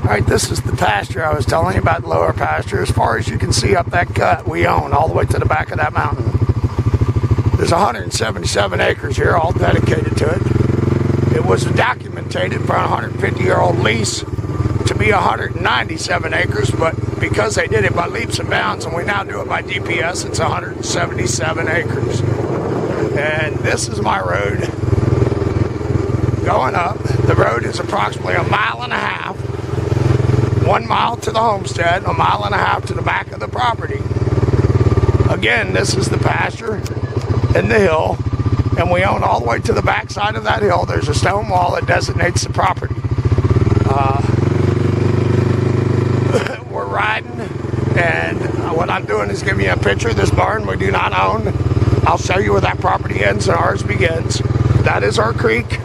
Alright, this is the pasture I was telling you about, lower pasture. As far as you can see up that cut we own, all the way to the back of that mountain. There's 177 acres here, all dedicated to it. It was documented for a 150-year-old lease to be 197 acres, but because they did it by leaps and bounds, and we now do it by DPS, it's 177 acres. And this is my road going up. The road is approximately 1.5 miles. 1 mile to the homestead, 1.5 miles to the back of the property. Again, this is the pasture and the hill, and we own all the way to the back side of that hill. There's a stone wall that designates the property. We're riding, and what I'm doing is giving you a picture of this barn we do not own. I'll show you where that property ends and ours begins. That is our creek.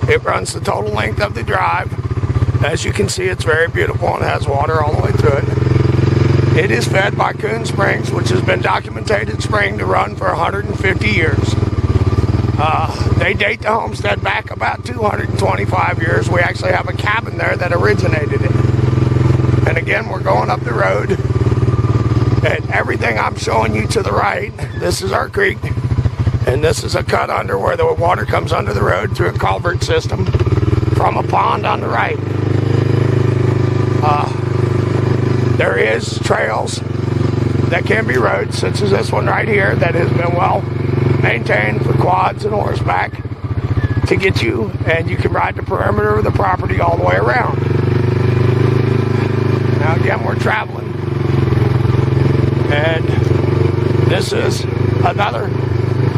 It runs the total length of the drive. As you can see, it's very beautiful and has water all the way through it. It is fed by Coon Springs, which has been documented spring to run for 150 years. They date the homestead back about 225 years. We actually have a cabin there that originated it. And again, we're going up the road. And everything I'm showing you to the right, this is our creek. And this is a cut under where the water comes under the road through a culvert system from a pond on the right. There is trails that can be roads, such as this one right here, that has been well maintained for quads and horseback to get you, and you can ride the perimeter of the property all the way around. Now again, we're traveling, and this is another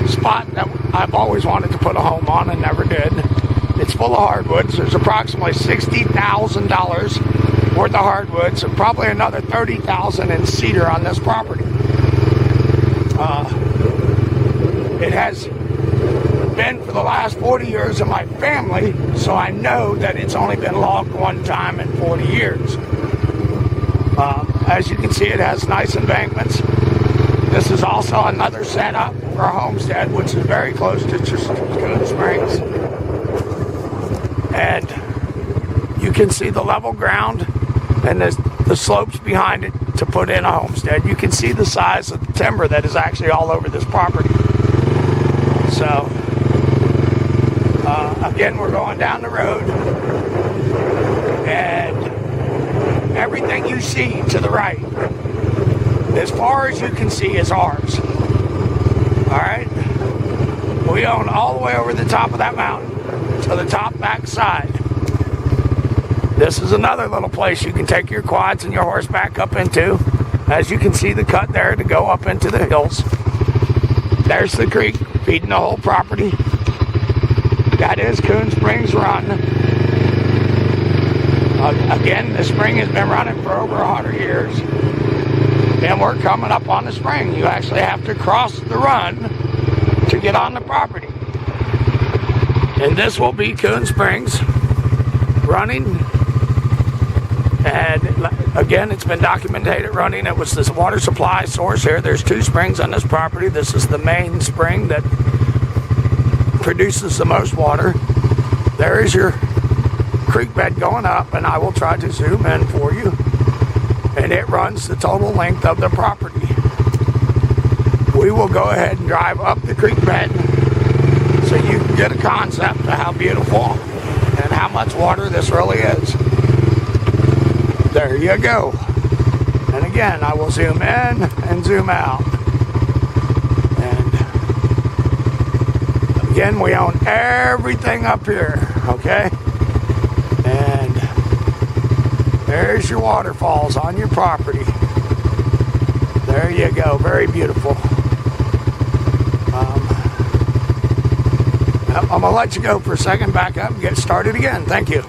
spot that I've always wanted to put a home on and never did. It's full of hardwoods. There's approximately $60,000 worth of hardwoods and probably another $30,000 in cedar on this property. It has been for the last 40 years of my family, so I know that it's only been logged one time in 40 years. As you can see, it has nice embankments. This is also another setup for a homestead, which is very close to Coon Springs. And you can see the level ground and the slopes behind it to put in a homestead. You can see the size of the timber that is actually all over this property. So, again, we're going down the road, and everything you see to the right, as far as you can see, is ours. Alright? We own all the way over the top of that mountain to the top back side. This is another little place you can take your quads and your horseback up into. As you can see the cut there to go up into the hills. There's the creek feeding the whole property. That is Coon Springs Run. Again, the spring has been running for over 100 years. And we're coming up on the spring. You actually have to cross the run to get on the property. And this will be Coon Springs running. And again, it's been documented running. It was this water supply source here. There's 2 springs on this property. This is the main spring that produces the most water. There is your creek bed going up, and I will try to zoom in for you. And it runs the total length of the property. We will go ahead and drive up the creek bed so you can get a concept of how beautiful and how much water this really is. There you go. And again, I will zoom in and zoom out. And again, we own everything up here, okay? And there's your waterfalls on your property. There you go, very beautiful. I'm gonna let you go for a second, back up and get started again. Thank you.